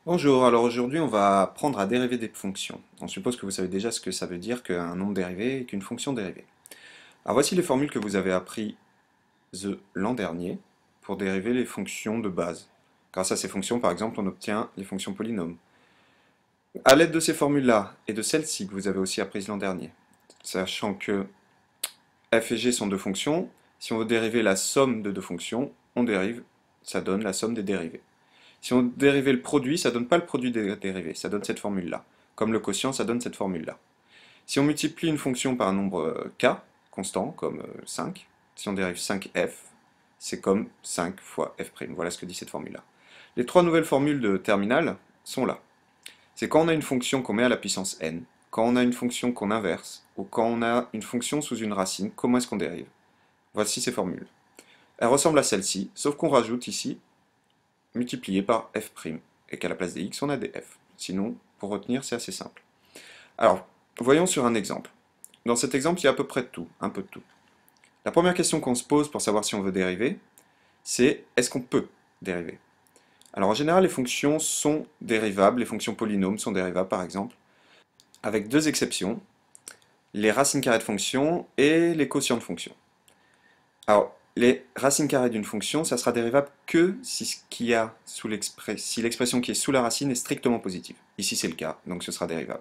Bonjour, alors aujourd'hui on va apprendre à dériver des fonctions. On suppose que vous savez déjà ce que ça veut dire qu'un nombre dérivé et qu'une fonction dérivée. Alors voici les formules que vous avez apprises l'an dernier pour dériver les fonctions de base. Grâce à ces fonctions, par exemple, on obtient les fonctions polynômes. À l'aide de ces formules-là et de celles-ci que vous avez aussi apprises l'an dernier, sachant que f et g sont deux fonctions, si on veut dériver la somme de deux fonctions, on dérive, ça donne la somme des dérivées. Si on dérivait le produit, ça ne donne pas le produit des dérivés, ça donne cette formule-là. Comme le quotient, ça donne cette formule-là. Si on multiplie une fonction par un nombre k, constant, comme 5, si on dérive 5f, c'est comme 5 fois f'. Voilà ce que dit cette formule-là. Les trois nouvelles formules de terminal sont là. C'est quand on a une fonction qu'on met à la puissance n, quand on a une fonction qu'on inverse, ou quand on a une fonction sous une racine, comment est-ce qu'on dérive? Voici ces formules. Elles ressemblent à celle-ci, sauf qu'on rajoute ici multiplié par f', et qu'à la place des x, on a des f. Sinon, pour retenir, c'est assez simple. Alors, voyons sur un exemple. Dans cet exemple, il y a à peu près de tout, un peu de tout. La première question qu'on se pose pour savoir si on veut dériver, c'est est-ce qu'on peut dériver? Alors en général, les fonctions sont dérivables, les fonctions polynômes sont dérivables par exemple, avec deux exceptions, les racines carrées de fonctions et les quotients de fonctions. Alors, les racines carrées d'une fonction, ça sera dérivable que si si l'expression qui est sous la racine est strictement positive. Ici, c'est le cas, donc ce sera dérivable.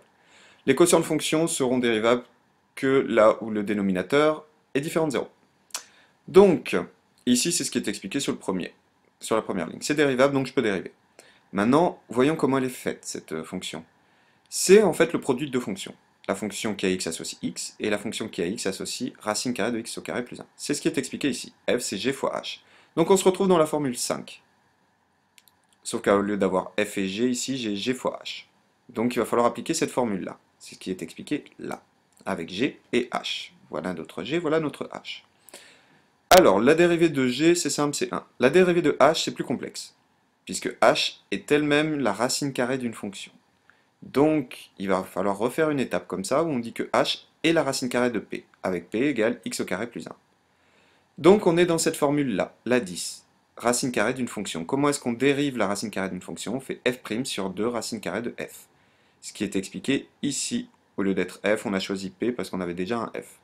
Les quotients de fonctions seront dérivables que là où le dénominateur est différent de 0. Donc, ici, c'est ce qui est expliqué sur la première ligne. C'est dérivable, donc je peux dériver. Maintenant, voyons comment elle est faite, cette fonction. C'est en fait le produit de deux fonctions. La fonction qui a x associe x, et la fonction qui a x associe racine carrée de x au carré plus 1. C'est ce qui est expliqué ici. F, c'est g fois h. Donc on se retrouve dans la formule 5. Sauf qu'au lieu d'avoir f et g, ici, j'ai g fois h. Donc il va falloir appliquer cette formule-là. C'est ce qui est expliqué là, avec g et h. Voilà notre g, voilà notre h. Alors, la dérivée de g, c'est simple, c'est 1. La dérivée de h, c'est plus complexe, puisque h est elle-même la racine carrée d'une fonction. Donc, il va falloir refaire une étape comme ça, où on dit que h est la racine carrée de p, avec p égale x au carré plus 1. Donc, on est dans cette formule-là, la 10, racine carrée d'une fonction. Comment est-ce qu'on dérive la racine carrée d'une fonction? On fait f' sur 2 racines carrées de f. Ce qui est expliqué ici. Au lieu d'être f, on a choisi p parce qu'on avait déjà un f.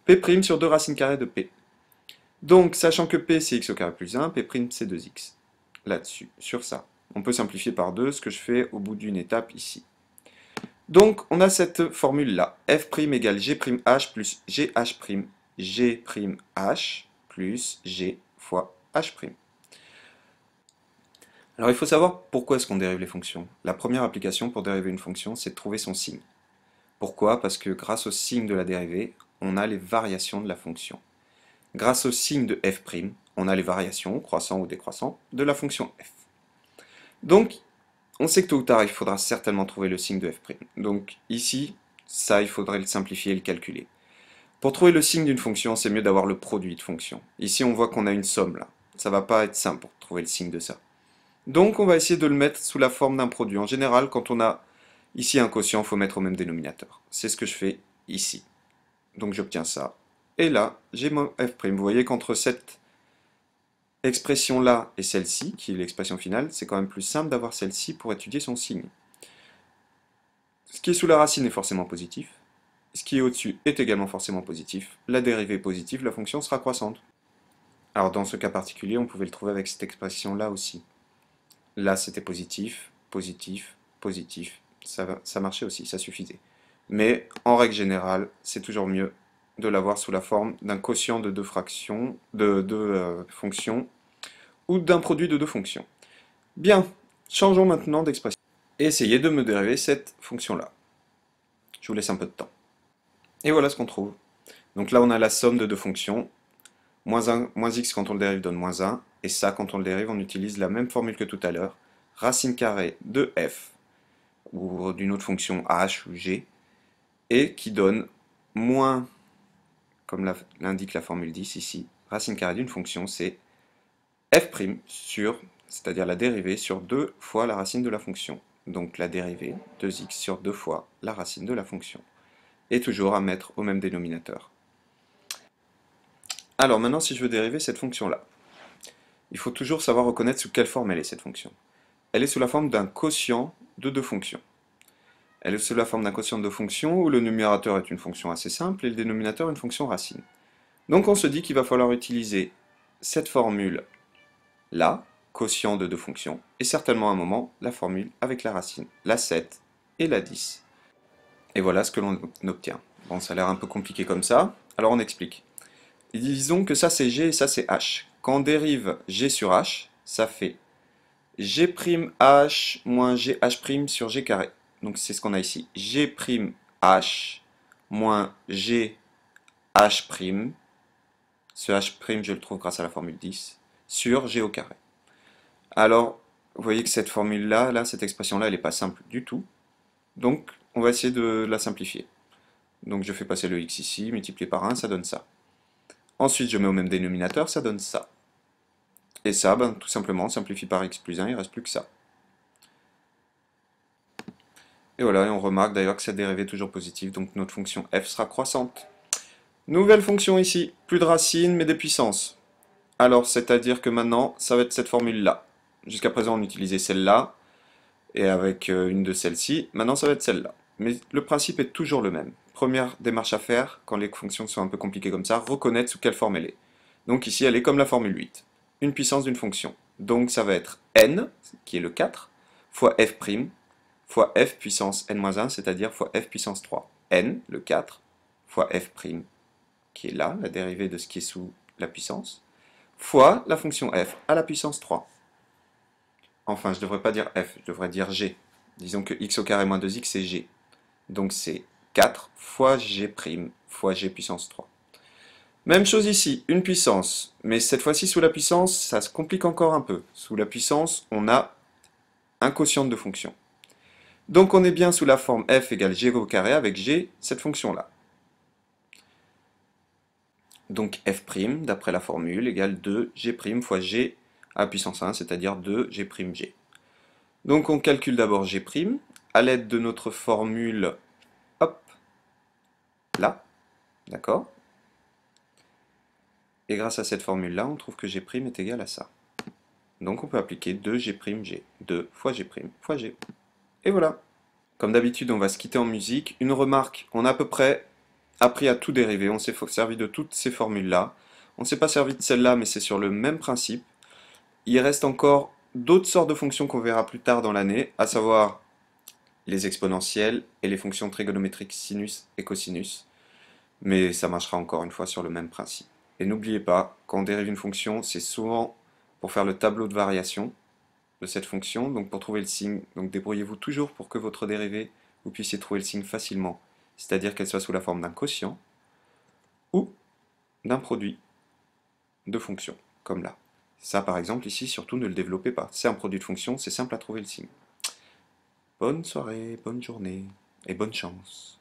P' sur 2 racines carrées de p. Donc, sachant que p c'est x au carré plus 1, p' c'est 2x. Là-dessus, sur ça. On peut simplifier par 2, ce que je fais au bout d'une étape ici. Donc, on a cette formule-là. F' égale G'H plus GH', G'H plus G fois H'. Alors, il faut savoir pourquoi est-ce qu'on dérive les fonctions. La première application pour dériver une fonction, c'est de trouver son signe. Pourquoi? Parce que grâce au signe de la dérivée, on a les variations de la fonction. Grâce au signe de f', on a les variations, croissant ou décroissant, de la fonction f. Donc, on sait que tôt ou tard, il faudra certainement trouver le signe de f'. Donc ici, ça, il faudrait le simplifier et le calculer. Pour trouver le signe d'une fonction, c'est mieux d'avoir le produit de fonction. Ici, on voit qu'on a une somme là. Ça va pas être simple pour trouver le signe de ça. Donc, on va essayer de le mettre sous la forme d'un produit. En général, quand on a ici un quotient, il faut mettre au même dénominateur. C'est ce que je fais ici. Donc, j'obtiens ça. Et là, j'ai mon f'. Vous voyez qu'entre cette expression-là et celle-ci, qui est l'expression finale, c'est quand même plus simple d'avoir celle-ci pour étudier son signe. Ce qui est sous la racine est forcément positif. Ce qui est au-dessus est également forcément positif. La dérivée est positive, la fonction sera croissante. Alors dans ce cas particulier, on pouvait le trouver avec cette expression-là aussi. Là, c'était positif, positif, positif. Ça marchait aussi, ça suffisait. Mais en règle générale, c'est toujours mieux de l'avoir sous la forme d'un quotient de deux fractions, de deux fonctions, ou d'un produit de deux fonctions. Bien, changeons maintenant d'expression. Et essayez de me dériver cette fonction-là. Je vous laisse un peu de temps. Et voilà ce qu'on trouve. Donc là, on a la somme de deux fonctions. Moins x quand on le dérive donne moins 1. Et ça, quand on le dérive, on utilise la même formule que tout à l'heure. Racine carrée de f, ou d'une autre fonction h ou g, et qui donne moins, comme l'indique la formule 10 ici, racine carrée d'une fonction, c'est f' sur, c'est-à-dire la dérivée sur 2 fois la racine de la fonction. Donc la dérivée, 2x sur 2 fois la racine de la fonction. Et toujours à mettre au même dénominateur. Alors maintenant, si je veux dériver cette fonction-là, il faut toujours savoir reconnaître sous quelle forme elle est cette fonction. elle est sous la forme d'un quotient de deux fonctions. Elle est sous la forme d'un quotient de deux fonctions où le numérateur est une fonction assez simple et le dénominateur une fonction racine. Donc on se dit qu'il va falloir utiliser cette formule-là, quotient de deux fonctions, et certainement à un moment la formule avec la racine, la 7 et la 10. Et voilà ce que l'on obtient. Bon, ça a l'air un peu compliqué comme ça, alors on explique. Disons que ça c'est G et ça c'est H. Quand on dérive G sur H, ça fait G' moins GH' sur G carré. Donc c'est ce qu'on a ici. G' moins GH'. Ce H' je le trouve grâce à la formule 10 sur G au carré. Alors, vous voyez que cette formule-là, cette expression-là, elle n'est pas simple du tout. Donc, on va essayer de la simplifier. Donc je fais passer le x ici, multiplié par 1, ça donne ça. Ensuite, je mets au même dénominateur, ça donne ça. Et ça, ben, tout simplement, on simplifie par x plus 1, il ne reste plus que ça. Et voilà, et on remarque d'ailleurs que cette dérivée est toujours positive, donc notre fonction f sera croissante. Nouvelle fonction ici, plus de racines, mais des puissances. Alors, c'est-à-dire que maintenant, ça va être cette formule-là. Jusqu'à présent, on utilisait celle-là, et avec une de celles-ci. Maintenant, ça va être celle-là. Mais le principe est toujours le même. Première démarche à faire, quand les fonctions sont un peu compliquées comme ça, reconnaître sous quelle forme elle est. Donc ici, elle est comme la formule 8. Une puissance d'une fonction. Donc ça va être n, qui est le 4, fois f', fois f puissance n-1, c'est-à-dire fois f puissance 3. N, le 4, fois f', qui est là, la dérivée de ce qui est sous la puissance, fois la fonction f à la puissance 3. Enfin, je ne devrais pas dire f, je devrais dire g. Disons que x au carré moins 2x, c'est g. Donc c'est 4 fois g' fois g puissance 3. Même chose ici, une puissance. Mais cette fois-ci, sous la puissance, ça se complique encore un peu. Sous la puissance, on a un quotient de fonction. Donc on est bien sous la forme f égale g au carré avec g, cette fonction-là. Donc f', d'après la formule, égale 2g' fois g à puissance 1, c'est-à-dire 2g'. Donc on calcule d'abord g', à l'aide de notre formule, hop, là, d'accord? Et grâce à cette formule-là, on trouve que g' est égal à ça. Donc on peut appliquer 2g', 2 fois g' fois g. Et voilà. Comme d'habitude, on va se quitter en musique. Une remarque, on a à peu près appris à tout dériver, on s'est servi de toutes ces formules-là. On ne s'est pas servi de celle-là, mais c'est sur le même principe. Il reste encore d'autres sortes de fonctions qu'on verra plus tard dans l'année, à savoir les exponentielles et les fonctions trigonométriques sinus et cosinus. Mais ça marchera encore une fois sur le même principe. Et n'oubliez pas, quand on dérive une fonction, c'est souvent pour faire le tableau de variation de cette fonction, donc pour trouver le signe. Donc débrouillez-vous toujours pour que votre dérivée, vous puissiez trouver le signe facilement, c'est-à-dire qu'elle soit sous la forme d'un quotient ou d'un produit de fonctions, comme là. Ça, par exemple, ici, surtout ne le développez pas. C'est un produit de fonction, c'est simple à trouver le signe. Bonne soirée, bonne journée et bonne chance.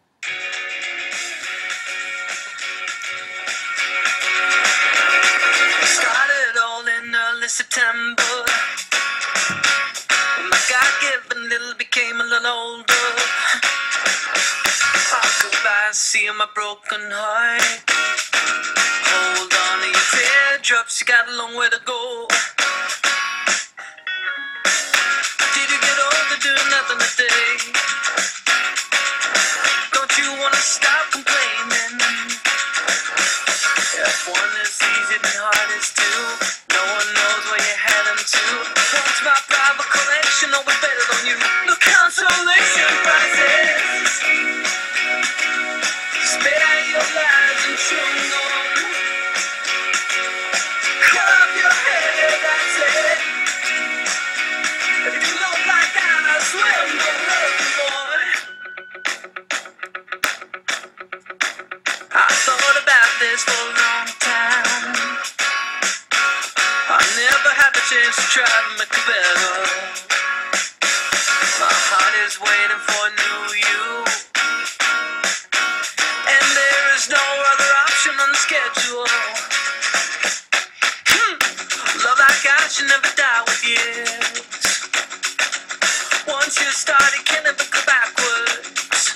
September, when my God-given little became a little older. I goodbye, see my broken heart. Hold on to your teardrops, you got a long way to go. Did you get older doing nothing today? Don't you wanna stop complaining? If one is easy, then hard is two. No one knows where you're heading to. What's my private collection? No one's better than you. No consolation prizes. Spit out your lies and chew on. Cut off your head, that's it. If you look like that, I swear I'm gonna love you, boy. I thought about this for a long time. I never had the chance to try to make it better. My heart is waiting for a new you, and there is no other option on the schedule. Love like I should never die with years. Once you start, it can never go backwards.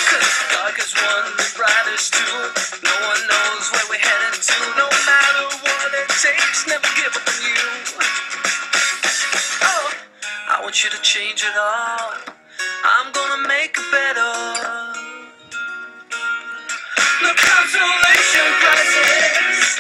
Cause the darkest one, the brightest two. No one knows where we're headed to. No matter what it takes, never give up on you. Oh. want you to change it all. I'm gonna make it better. The consolation prizes.